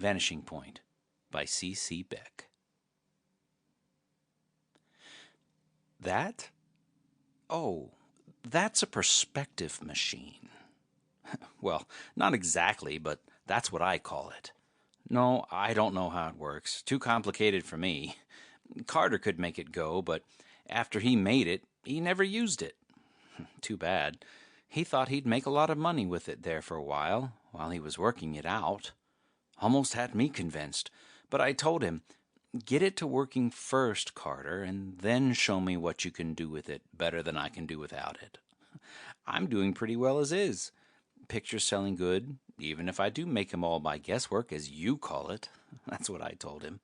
Vanishing Point by C. Beck. That? Oh, that's a perspective machine. Well, not exactly, but that's what I call it. No, I don't know how it works. Too complicated for me. Carter could make it go, but after he made it, he never used it. Too bad. He thought he'd make a lot of money with it there for a while he was working it out. Almost had me convinced, but I told him, "Get it to working first, Carter, and then show me what you can do with it better than I can do without it. I'm doing pretty well as is. Pictures selling good, even if I do make 'em all by guesswork, as you call it." That's what I told him.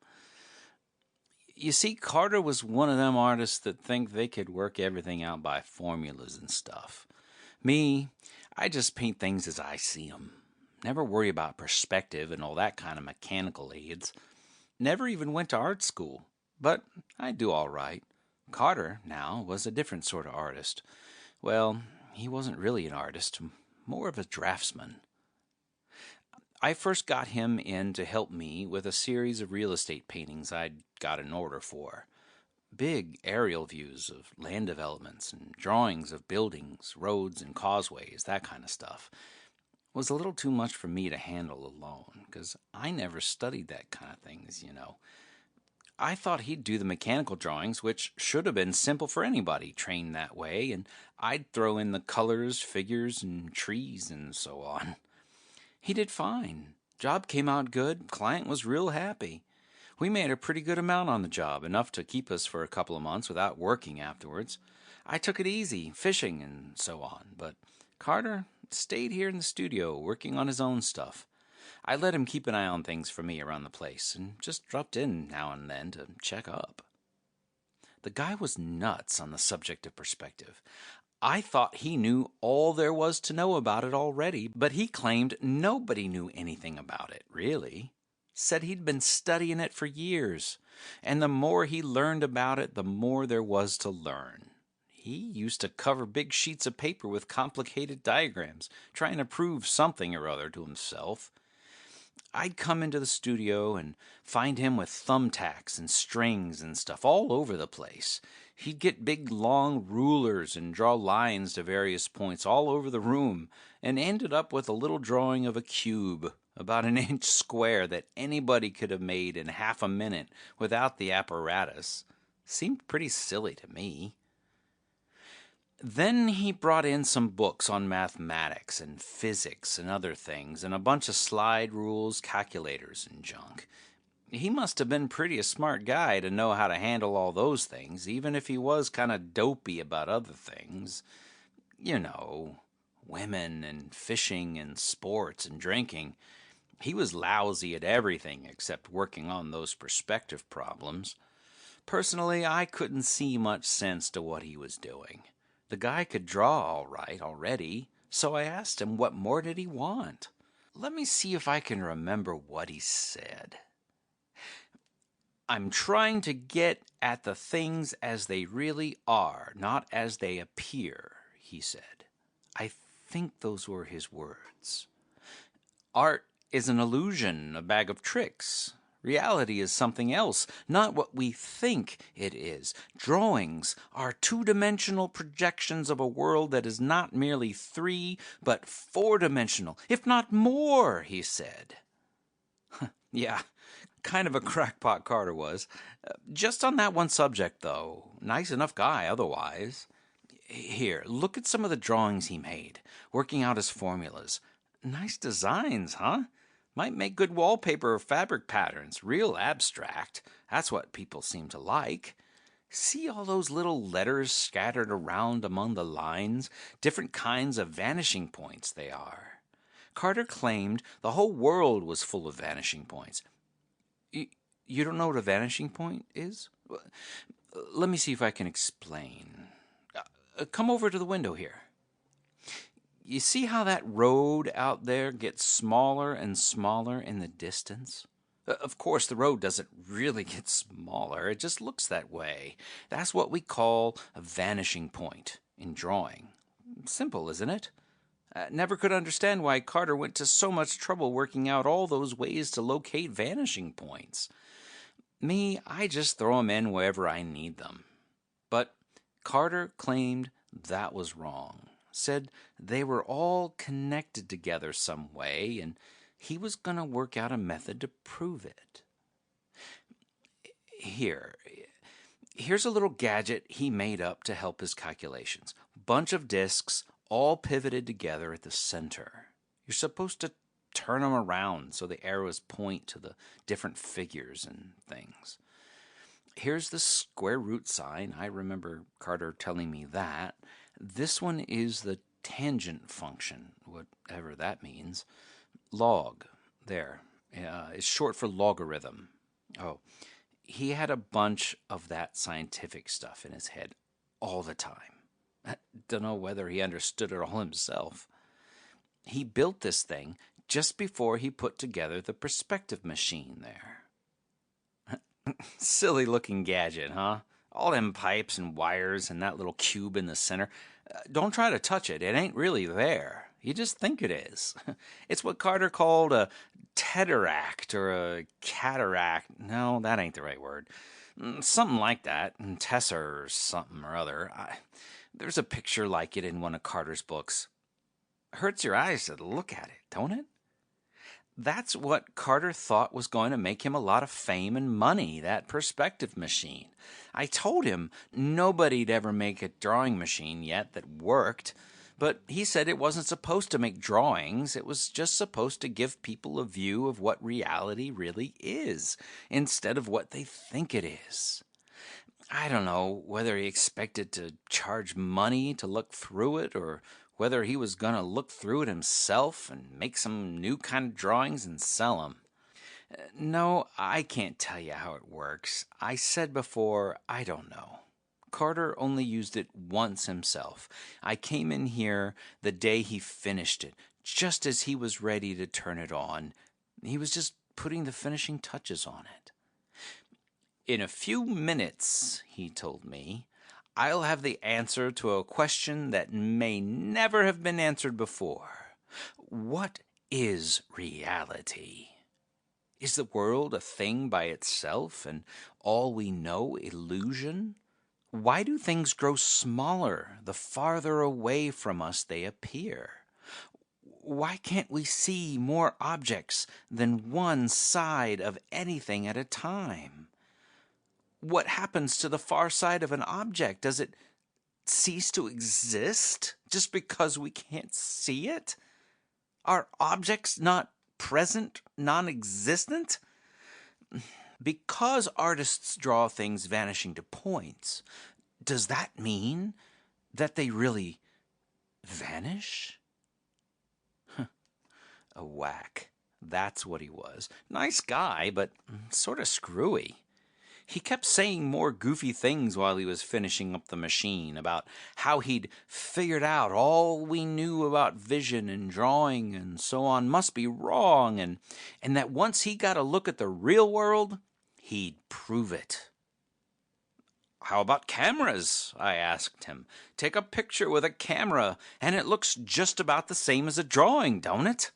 You see, Carter was one of them artists that think they could work everything out by formulas and stuff. Me, I just paint things as I see 'em. Never worry about perspective and all that kind of mechanical aids. Never even went to art school, but I do all right. Carter, now, was a different sort of artist. Well, he wasn't really an artist, more of a draftsman. I first got him in to help me with a series of real estate paintings I'd got an order for. Big aerial views of land developments and drawings of buildings, roads and causeways, that kind of stuff. Was a little too much for me to handle alone, because I never studied that kind of things, you know. I thought he'd do the mechanical drawings, which should have been simple for anybody trained that way, and I'd throw in the colors, figures, and trees and so on. He did fine. Job came out good. Client was real happy. We made a pretty good amount on the job, enough to keep us for a couple of months without working afterwards. I took it easy, fishing and so on, but Carter stayed here in the studio working on his own stuff. I let him keep an eye on things for me around the place and just dropped in now and then to check up. The guy was nuts on the subject of perspective. I thought he knew all there was to know about it already, but he claimed nobody knew anything about it, really. Said he'd been studying it for years, and the more he learned about it, the more there was to learn. He used to cover big sheets of paper with complicated diagrams, trying to prove something or other to himself. I'd come into the studio and find him with thumbtacks and strings and stuff all over the place. He'd get big long rulers and draw lines to various points all over the room, and ended up with a little drawing of a cube, about an inch square, that anybody could have made in half a minute without the apparatus. Seemed pretty silly to me. Then he brought in some books on mathematics and physics and other things, and a bunch of slide rules, calculators, and junk. He must have been pretty a smart guy to know how to handle all those things, even if he was kind of dopey about other things. You know, women and fishing and sports and drinking. He was lousy at everything except working on those perspective problems. Personally, I couldn't see much sense to what he was doing. The guy could draw all right already, so I asked him what more did he want. Let me see if I can remember what he said. "I'm trying to get at the things as they really are, not as they appear," he said. I think those were his words. "Art is an illusion, a bag of tricks. Reality is something else, not what we think it is. Drawings are two-dimensional projections of a world that is not merely three, but four-dimensional, if not more," he said. Yeah, kind of a crackpot Carter was. Just on that one subject, though. Nice enough guy otherwise. Here, look at some of the drawings he made, working out his formulas. Nice designs, huh? Might make good wallpaper or fabric patterns, real abstract. That's what people seem to like. See all those little letters scattered around among the lines? Different kinds of vanishing points they are. Carter claimed the whole world was full of vanishing points. You don't know what a vanishing point is? Let me see if I can explain. Come over to the window here. You see how that road out there gets smaller and smaller in the distance? Of course, the road doesn't really get smaller. It just looks that way. That's what we call a vanishing point in drawing. Simple, isn't it? Never could understand why Carter went to so much trouble working out all those ways to locate vanishing points. Me, I just throw 'em in wherever I need them. But Carter claimed that was wrong, said they were all connected together some way, and he was going to work out a method to prove it. Here's a little gadget he made up to help his calculations. Bunch of discs all pivoted together at the center. You're supposed to turn them around so the arrows point to the different figures and things. Here's the square root sign. I remember Carter telling me that. This one is the tangent function, whatever that means. Log, there, is short for logarithm. Oh, he had a bunch of that scientific stuff in his head all the time. I don't know whether he understood it all himself. He built this thing just before he put together the perspective machine there. Silly looking gadget, huh? All them pipes and wires and that little cube in the center. Don't try to touch it. It ain't really there. You just think it is. It's what Carter called a tesseract or a cataract. No, that ain't the right word. Something like that. Tessa or something or other. There's a picture like it in one of Carter's books. Hurts your eyes to look at it, don't it? That's what Carter thought was going to make him a lot of fame and money, that perspective machine. I told him nobody'd ever make a drawing machine yet that worked, but he said it wasn't supposed to make drawings. It was just supposed to give people a view of what reality really is, instead of what they think it is. I don't know whether he expected to charge money to look through it, or whether he was going to look through it himself and make some new kind of drawings and sell them. No, I can't tell you how it works. I said before, I don't know. Carter only used it once himself. I came in here the day he finished it, just as he was ready to turn it on. He was just putting the finishing touches on it. In a few minutes, he told me, I'll have the answer to a question that may never have been answered before. What is reality? Is the world a thing by itself and all we know illusion? Why do things grow smaller the farther away from us they appear? Why can't we see more objects than one side of anything at a time? What happens to the far side of an object? Does it cease to exist just because we can't see it? Are objects not present, non-existent? Because artists draw things vanishing to points, does that mean that they really vanish? A whack. That's what he was. Nice guy, but sort of screwy. He kept saying more goofy things while he was finishing up the machine about how he'd figured out all we knew about vision and drawing and so on must be wrong, and that once he got a look at the real world, he'd prove it. How about cameras? I asked him. Take a picture with a camera, and it looks just about the same as a drawing, don't it?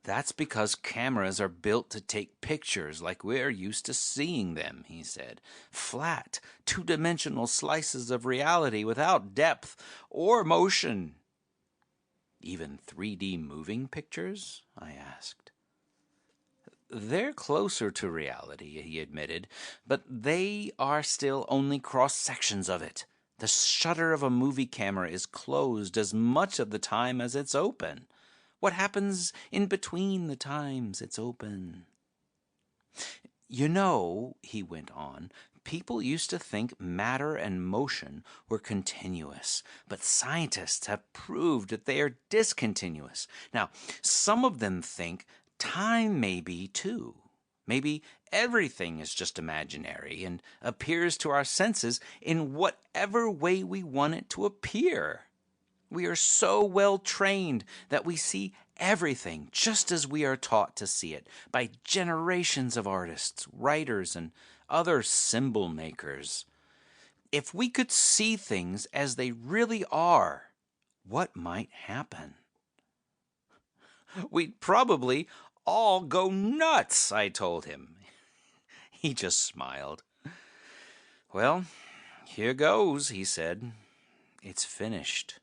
That's because cameras are built to take pictures like we're used to seeing them, he said. Flat, two-dimensional slices of reality without depth or motion. Even 3D moving pictures? I asked. They're closer to reality, he admitted, but they are still only cross-sections of it. The shutter of a movie camera is closed as much of the time as it's open. What happens in between the times it's open? You know, he went on, people used to think matter and motion were continuous, but scientists have proved that they are discontinuous. Now, some of them think time may be too. Maybe everything is just imaginary and appears to our senses in whatever way we want it to appear. We are so well trained that we see everything just as we are taught to see it by generations of artists, writers, and other symbol makers. If we could see things as they really are, what might happen. We'd probably all go nuts, I told him. He just smiled. Well, here goes, he said. It's finished.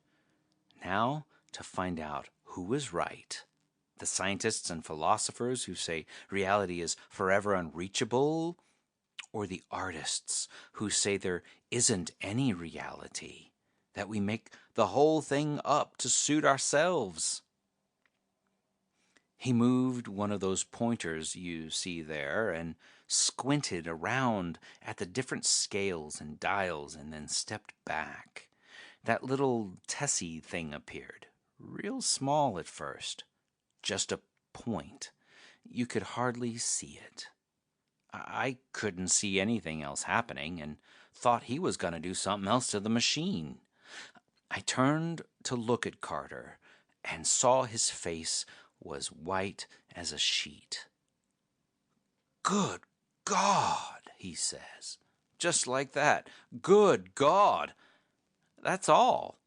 Now to find out who was right. The scientists and philosophers who say reality is forever unreachable, or the artists who say there isn't any reality, that we make the whole thing up to suit ourselves. He moved one of those pointers you see there and squinted around at the different scales and dials and then stepped back. That little Tessie thing appeared, real small at first, just a point. You could hardly see it. I couldn't see anything else happening and thought he was going to do something else to the machine. I turned to look at Carter and saw his face was white as a sheet. Good God, he says. Just like that. Good God. That's all.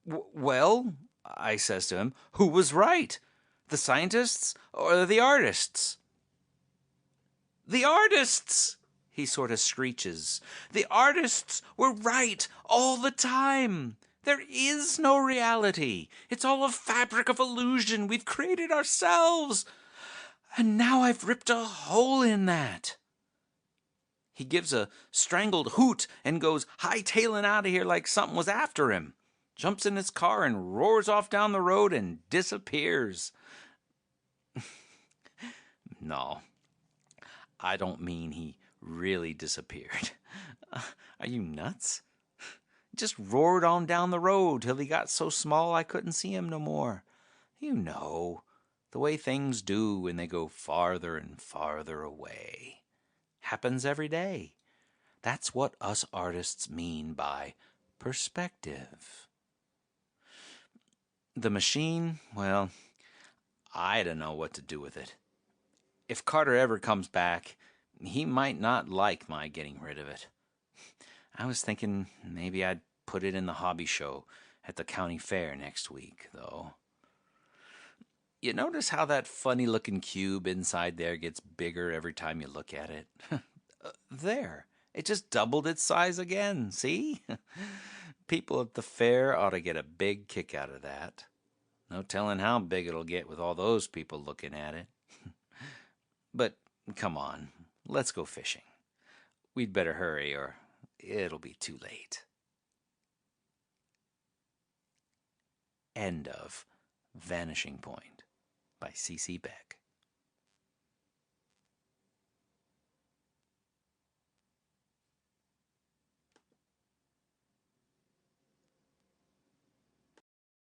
Well, I says to him, who was right? The scientists or the artists? The artists, he sort of screeches. The artists were right all the time. There is no reality. It's all a fabric of illusion we've created ourselves. And now I've ripped a hole in that. He gives a strangled hoot and goes hightailing out of here like something was after him. Jumps in his car and roars off down the road and disappears. No, I don't mean he really disappeared. Are you nuts? Just roared on down the road till he got so small I couldn't see him no more. You know, the way things do when they go farther and farther away. Happens every day. That's what us artists mean by perspective. The machine, well, I don't know what to do with it. If Carter ever comes back, he might not like my getting rid of it. I was thinking maybe I'd put it in the hobby show at the county fair next week, though. You notice how that funny-looking cube inside there gets bigger every time you look at it? There. It just doubled its size again, see? People at the fair ought to get a big kick out of that. No telling how big it'll get with all those people looking at it. But come on, let's go fishing. We'd better hurry or it'll be too late. End of Vanishing Point by C.C. Beck.